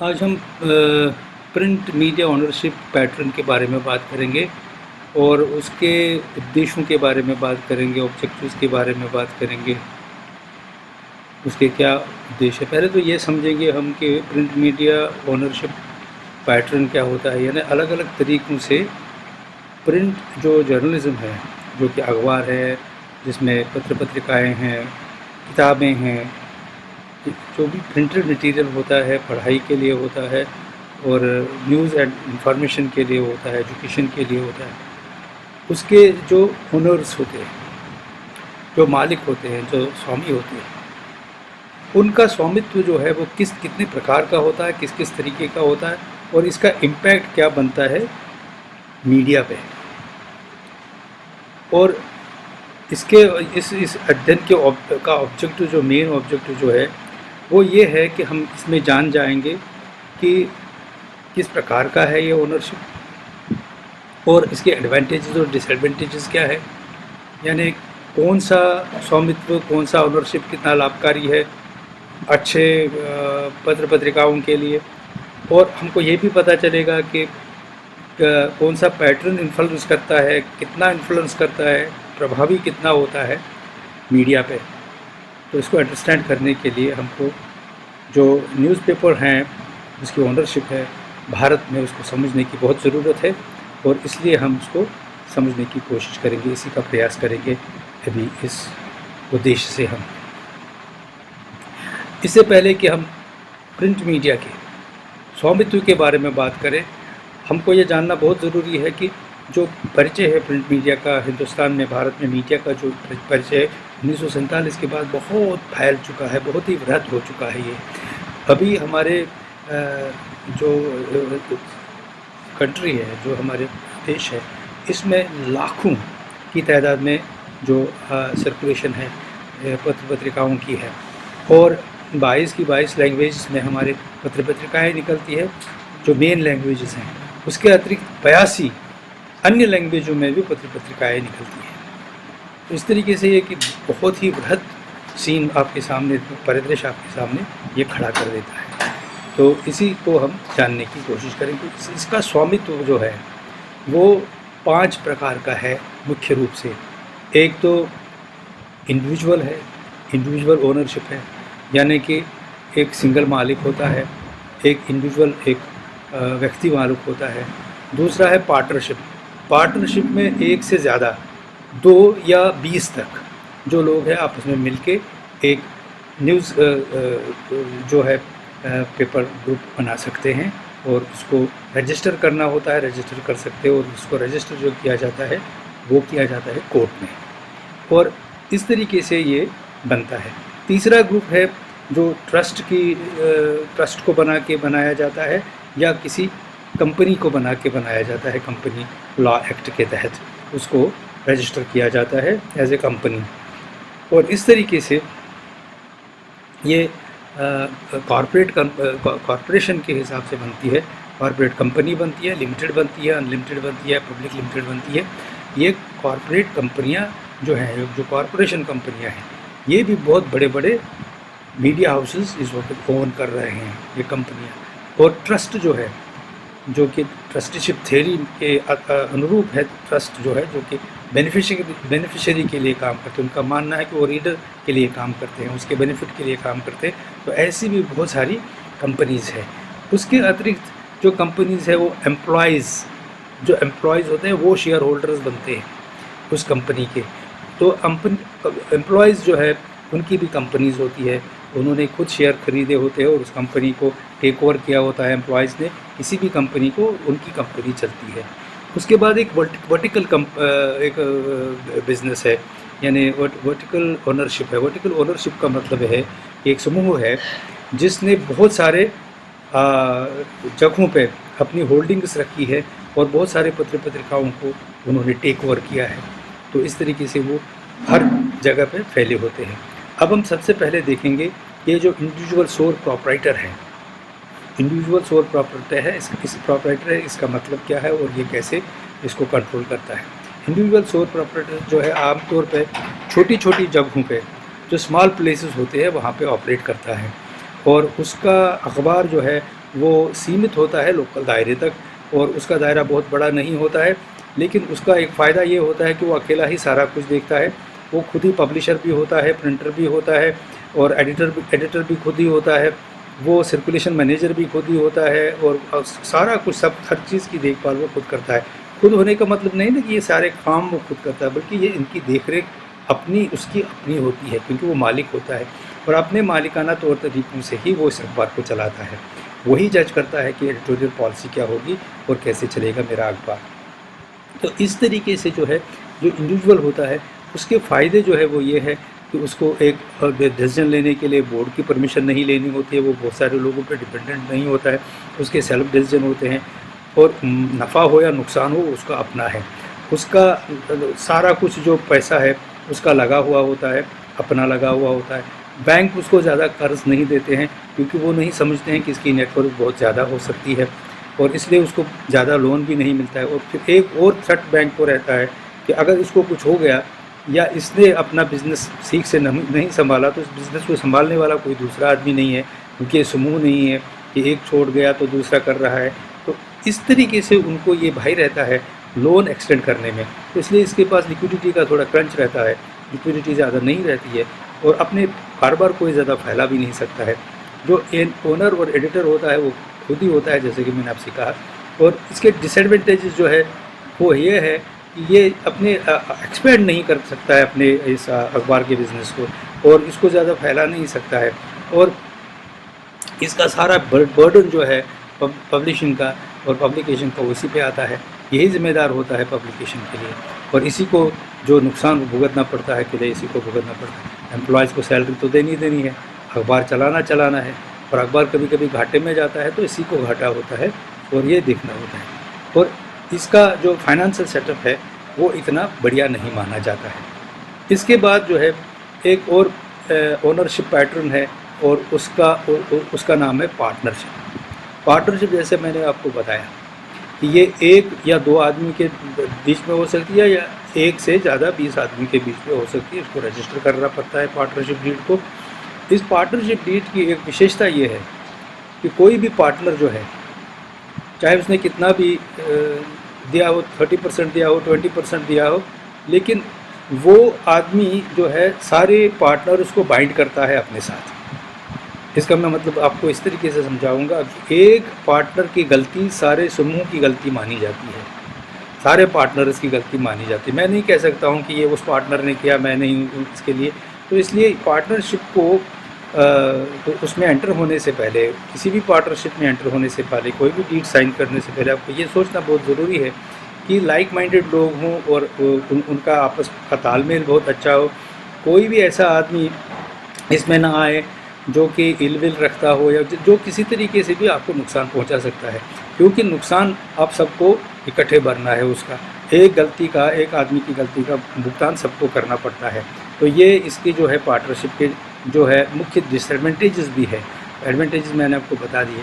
आज हम print media ownership pattern के बारे में बात करेंगे और उसके उद्देश्यों के बारे में बात करेंगे, ऑब्जेक्टिव्स के बारे में बात करेंगे, उसके क्या उद्देश्य है। पहले तो ये समझेंगे हम कि प्रिंट मीडिया ओनरशिप पैटर्न क्या होता है। यानी अलग अलग तरीक़ों से प्रिंट जो जर्नलिज़्म है, जो कि अखबार है, जिसमें पत्रिकाएँ हैं, किताबें हैं, जो भी प्रिंटेड मटेरियल होता है पढ़ाई के लिए होता है और न्यूज़ एंड इंफॉर्मेशन के लिए होता है, एजुकेशन के लिए होता है, उसके जो ओनर्स होते हैं, जो मालिक होते हैं, जो स्वामी होते हैं, उनका स्वामित्व जो है वो कितने प्रकार का होता है, किस किस तरीके का होता है और इसका इम्पैक्ट क्या बनता है मीडिया पे। और इसके इस अध्ययन का ऑब्जेक्टिव, जो मेन ऑब्जेक्टिव जो है वो ये है कि हम इसमें जान जाएंगे कि किस प्रकार का है ये ओनरशिप और इसके एडवांटेजेस और डिसएडवांटेजेस क्या है। यानी कौन सा स्वामित्व, कौन सा ओनरशिप कितना लाभकारी है अच्छे पत्रिकाओं के लिए। और हमको ये भी पता चलेगा कि कौन सा पैटर्न इन्फ्लुएंस करता है, कितना इन्फ्लुएंस करता है, प्रभावी कितना होता है मीडिया पे। तो इसको अंडरस्टैंड करने के लिए हमको जो न्यूज़पेपर हैं जिसकी ओनरशिप है भारत में, उसको समझने की बहुत ज़रूरत है और इसलिए हम उसको समझने की कोशिश करेंगे, इसी का प्रयास करेंगे अभी इस उद्देश्य से। हम इससे पहले कि हम प्रिंट मीडिया के स्वामित्व के बारे में बात करें, हमको ये जानना बहुत ज़रूरी है कि जो परिचय है प्रिंट मीडिया का हिंदुस्तान में, भारत में मीडिया का जो परिचय 1947 के बाद बहुत फैल चुका है, बहुत ही वृहद हो चुका है। ये अभी हमारे जो कंट्री है, जो हमारे देश है, इसमें लाखों की तादाद में जो सर्कुलेशन है पत्रिकाओं की है और 22 लैंग्वेज में हमारे पत्रिकाएँ निकलती है जो मेन लैंग्वेजेस हैं। उसके अतिरिक्त 82 अन्य लैंग्वेजों में भी पत्रिकाएँ निकलती हैं। तो इस तरीके से ये कि बहुत ही वृहद सीन आपके सामने, परिदृश्य आपके सामने ये खड़ा कर देता है। तो इसी को हम जानने की कोशिश करेंगे। इसका स्वामित्व जो है वो 5 प्रकार का है मुख्य रूप से। एक तो इंडिविजुअल है, इंडिविजुअल ओनरशिप है, यानी कि एक सिंगल मालिक होता है, एक इंडिविजुअल, एक व्यक्ति मालिक होता है। दूसरा है पार्टनरशिप। पार्टनरशिप में एक से ज़्यादा, 2 या 20 तक जो लोग हैं आपस में मिलके एक न्यूज़ जो है पेपर ग्रुप बना सकते हैं और उसको रजिस्टर करना होता है, रजिस्टर कर सकते हैं और उसको रजिस्टर जो किया जाता है वो किया जाता है कोर्ट में और इस तरीके से ये बनता है। तीसरा ग्रुप है जो ट्रस्ट को बनाया जाता है या किसी कंपनी को बना के बनाया जाता है। कंपनी लॉ एक्ट के तहत उसको रजिस्टर किया जाता है एज ए कंपनी और इस तरीके से ये कॉरपोरेशन के हिसाब से बनती है। कॉरपोरेट कंपनी बनती है, लिमिटेड बनती है, अनलिमिटेड बनती है, पब्लिक लिमिटेड बनती है। ये कॉरपोरेट कंपनियां जो हैं, जो कॉरपोरेशन कंपनियां हैं, ये भी बहुत बड़े बड़े मीडिया हाउसेस इस वक्त ओन कर रहे हैं ये कंपनियां। और ट्रस्ट जो है, जो कि ट्रस्टीशिप थ्योरी के अनुरूप है, ट्रस्ट जो है जो कि बेनिफिशियरी के लिए काम करते हैं। उनका मानना है कि वो रीडर के लिए काम करते हैं, उसके बेनिफिट के लिए काम करते हैं। तो ऐसी भी बहुत सारी कंपनीज़ है। उसके अतिरिक्त जो कंपनीज़ है वो जो एम्प्लॉयज़ होते हैं वो शेयर होल्डर्स बनते हैं उस कंपनी के। तो एम्प्लॉयज़ जो है उनकी भी कंपनीज़ होती है, उन्होंने खुद शेयर खरीदे होते हैं और उस कंपनी को टेक ओवर किया होता है एम्प्लॉयज़ ने। किसी भी कंपनी को उनकी कंपनी चलती है। उसके बाद एक वर्टिकल एक बिज़नेस है, यानी वर्टिकल ओनरशिप है। वर्टिकल ओनरशिप का मतलब है कि एक समूह है जिसने बहुत सारे जगहों पे अपनी होल्डिंग्स रखी है और बहुत सारे पत्रिकाओं को उन्होंने टेक ओवर किया है। तो इस तरीके से वो हर जगह पे फैले होते हैं। अब हम सबसे पहले देखेंगे ये जो इंडिविजुअल सोल प्रोप्राइटर है। इंडिविजुअल सोल प्रोप्राइटर है, इस प्रोप्राइटर है, इसका मतलब क्या है और ये कैसे इसको कंट्रोल करता है। इंडिविजुअल सोल प्रोप्राइटर जो है आमतौर पे छोटी छोटी जगहों पे, जो स्मॉल प्लेसेस होते हैं, वहाँ पे ऑपरेट करता है और उसका अखबार जो है वो सीमित होता है लोकल दायरे तक, और उसका दायरा बहुत बड़ा नहीं होता है। लेकिन उसका एक फ़ायदा ये होता है कि वो अकेला ही सारा कुछ देखता है। वो खुद ही पब्लिशर भी होता है, प्रिंटर भी होता है, और एडिटर भी खुद ही होता है। वो सर्कुलेशन मैनेजर भी खुद ही होता है, और सारा कुछ, सब हर चीज़ की देखभाल वो खुद करता है। खुद होने का मतलब नहीं ना कि ये सारे काम वो खुद करता है, बल्कि ये इनकी देखरेख उसकी अपनी होती है, क्योंकि वो मालिक होता है, और अपने मालिकाना तौर तरीक़ों से ही वो इस अखबार को चलाता है। वही जज करता है कि एडिटोरियल पॉलिसी क्या होगी और कैसे चलेगा मेरा अखबार। तो इस तरीके से जो है, जो इंडिविजुअल होता है उसके फ़ायदे जो है वो ये है कि उसको एक डिसीजन लेने के लिए बोर्ड की परमिशन नहीं लेनी होती है, वो बहुत सारे लोगों पे डिपेंडेंट नहीं होता है, उसके सेल्फ डिसीजन होते हैं, और नफ़ा हो या नुकसान हो उसका अपना है। उसका सारा कुछ जो पैसा है उसका लगा हुआ होता है, अपना लगा हुआ होता है। बैंक उसको ज़्यादा कर्ज नहीं देते हैं, क्योंकि वो नहीं समझते हैं कि इसकी नेटवर्थ बहुत ज़्यादा हो सकती है, और इसलिए उसको ज़्यादा लोन भी नहीं मिलता है। और फिर एक और थ्रेट बैंक को रहता है कि अगर इसको कुछ हो गया, या इसने अपना बिज़नेस ठीक से नहीं संभाला, तो इस बिज़नेस को संभालने वाला कोई दूसरा आदमी नहीं है, क्योंकि समूह नहीं है कि एक छोड़ गया तो दूसरा कर रहा है। तो इस तरीके से उनको ये भय रहता है लोन एक्सटेंड करने में, तो इसलिए इसके पास लिक्विडिटी का थोड़ा क्रंच रहता है, लिक्विडिटी ज़्यादा नहीं रहती है, और अपने कारोबार को ज़्यादा फैला भी नहीं सकता है। जो ओनर और एडिटर होता है वो खुद ही होता है, जैसे कि मैंने आपसे कहा। और इसके डिसएडवांटेजेस जो है वो ये है कि ये अपने एक्सपेंड नहीं कर सकता है अपने इस अखबार के बिज़नेस को, और इसको ज़्यादा फैला नहीं सकता है, और इसका सारा बर्डन जो है पब्लिशिंग का और पब्लिकेशन का उसी पे आता है। यही ज़िम्मेदार होता है पब्लिकेशन के लिए, और इसी को जो नुकसान भुगतना पड़ता है कि इसी को भुगतना पड़ता है। एम्प्लॉयज़ को सैलरी तो देनी है, अखबार चलाना है, और अखबार कभी कभी घाटे में जाता है तो इसी को घाटा होता है, और ये देखना होता है। और इसका जो फाइनेंशियल सेटअप है वो इतना बढ़िया नहीं माना जाता है। इसके बाद जो है एक और ओनरशिप पैटर्न है, और उसका नाम है पार्टनरशिप। जैसे मैंने आपको बताया कि ये एक या दो आदमी के बीच में हो सकती है, या एक से ज़्यादा 20 आदमी के बीच में हो सकती है। इसको रजिस्टर करना पड़ता है पार्टनरशिप डीड को। इस पार्टनरशिप डीड की एक विशेषता ये है कि कोई भी पार्टनर जो है, चाहे उसने कितना भी दिया हो, 30% दिया हो, 20% दिया हो, लेकिन वो आदमी जो है सारे पार्टनर उसको बाइंड करता है अपने साथ। इसका मैं मतलब आपको इस तरीके से समझाऊंगा कि एक पार्टनर की गलती सारे समूह की गलती मानी जाती है, सारे पार्टनर्स की गलती मानी जाती है। मैं नहीं कह सकता हूँ कि ये उस पार्टनर ने किया, मैं नहीं हूँ इसके लिए। तो इसलिए पार्टनरशिप को तो उसमें एंटर होने से पहले, किसी भी पार्टनरशिप में एंटर होने से पहले, कोई भी डीड साइन करने से पहले आपको ये सोचना बहुत ज़रूरी है कि लाइक माइंडेड लोग हों, और उनका आपस का तालमेल बहुत अच्छा हो। कोई भी ऐसा आदमी इसमें ना आए जो कि इलविल रखता हो, या जो किसी तरीके से भी आपको नुकसान पहुंचा सकता है, क्योंकि नुकसान आप सबको इकट्ठे भरना है। उसका एक आदमी की गलती का भुगतान सबको करना पड़ता है। तो ये इसकी जो है पार्टनरशिप के जो है मुख्य डिसएडवांटेजेस भी है। एडवांटेजेस मैंने आपको बता दिए।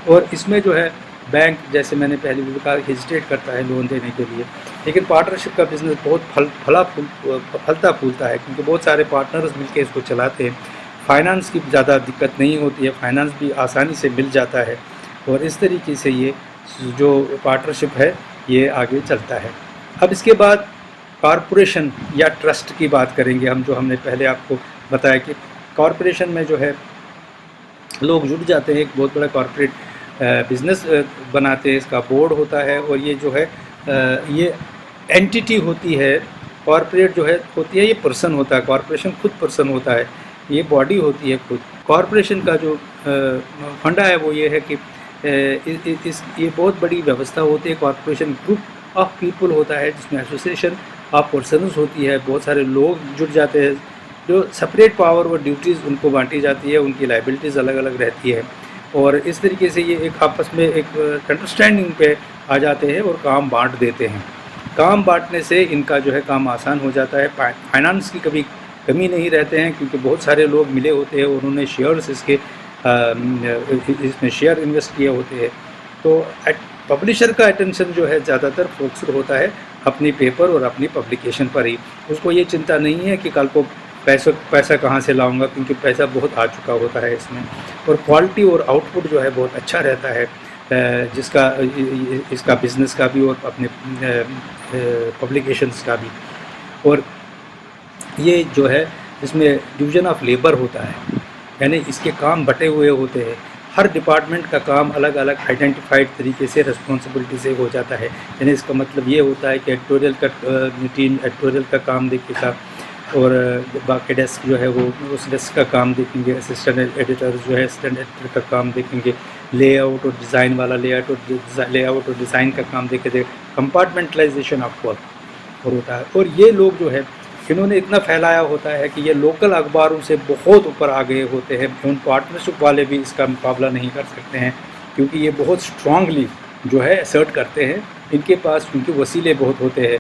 और इसमें जो है बैंक, जैसे मैंने पहले भी कहा, हेजिटेट करता है लोन देने के लिए, लेकिन पार्टनरशिप का बिज़नेस बहुत फलता फूलता है, क्योंकि बहुत सारे पार्टनर्स मिलकर इसको चलाते हैं। फाइनेंस की ज़्यादा दिक्कत नहीं होती है, फाइनेंस भी आसानी से मिल जाता है, और इस तरीके से ये जो पार्टनरशिप है ये आगे चलता है। अब इसके बाद कॉरपोरेशन या ट्रस्ट की बात करेंगे हम, जो हमने पहले आपको बताया कि कॉरपोरेशन में जो है लोग जुट जाते हैं, एक बहुत बड़ा कॉरपोरेट बिज़नेस बनाते हैं, इसका बोर्ड होता है, और ये जो है ये एंटिटी होती है। कॉरपोरेट जो है होती है, ये पर्सन होता है, कॉरपोरेशन खुद पर्सन होता है, ये बॉडी होती है खुद। कॉरपोरेशन का जो फंडा है वो ये है कि ये बहुत बड़ी व्यवस्था होती है। कॉरपोरेशन ग्रुप ऑफ पीपल होता है, जिसमें एसोसिएशन ऑफ पर्सनस होती है, बहुत सारे लोग जुट जाते हैं, जो सेपरेट पावर और ड्यूटीज़ उनको बांटी जाती है, उनकी लाइबिलिटीज़ अलग अलग रहती है, और इस तरीके से ये एक आपस में एक अंडरस्टैंडिंग पे आ जाते हैं और काम बांट देते हैं। काम बांटने से इनका जो है काम आसान हो जाता है। फाइनेंस की कभी कमी नहीं रहते हैं, क्योंकि बहुत सारे लोग मिले होते हैं, उन्होंने शेयर्स इसमें शेयर इन्वेस्ट किए होते हैं। तो पब्लिशर का अटेंशन जो है ज़्यादातर फोकस्ड होता है अपनी पेपर और अपनी पब्लिकेशन पर ही। उसको ये चिंता नहीं है कि कल को पैसा कहाँ से लाऊंगा, क्योंकि पैसा बहुत आ चुका होता है इसमें। और क्वालिटी और आउटपुट जो है बहुत अच्छा रहता है, जिसका इसका बिज़नेस का भी और अपने पब्लिकेशंस का भी। और ये जो है इसमें डिवीज़न ऑफ लेबर होता है, यानी इसके काम बटे हुए होते हैं। हर डिपार्टमेंट का काम अलग अलग आइडेंटिफाइड तरीके से रिस्पॉन्सिबिलिटी से हो जाता है। यानी इसका मतलब ये होता है कि एडिटोरियल का टीम एडिटोरियल का काम देखेगा, और बाकी डेस्क जो है वो उस डेस्क का काम देखेंगे, असिस्टेंट एडिटर जो है असिस्टेंट एडिटर का काम देखेंगे, लेआउट और डिज़ाइन वाला लेआउट और डिज़ाइन का काम देखेंगे, कंपार्टमेंटलाइजेशन ऑफ वर्क और होता है। और ये लोग जो है इन्होंने इतना फैलाया होता है कि ये लोकल अखबारों से बहुत ऊपर आ गए होते हैं। उन पार्टनरशिप वाले भी इसका मुकाबला नहीं कर सकते हैं, क्योंकि ये बहुत स्ट्रांगली जो है असर्ट करते हैं, इनके पास क्योंकि वसीले बहुत होते हैं।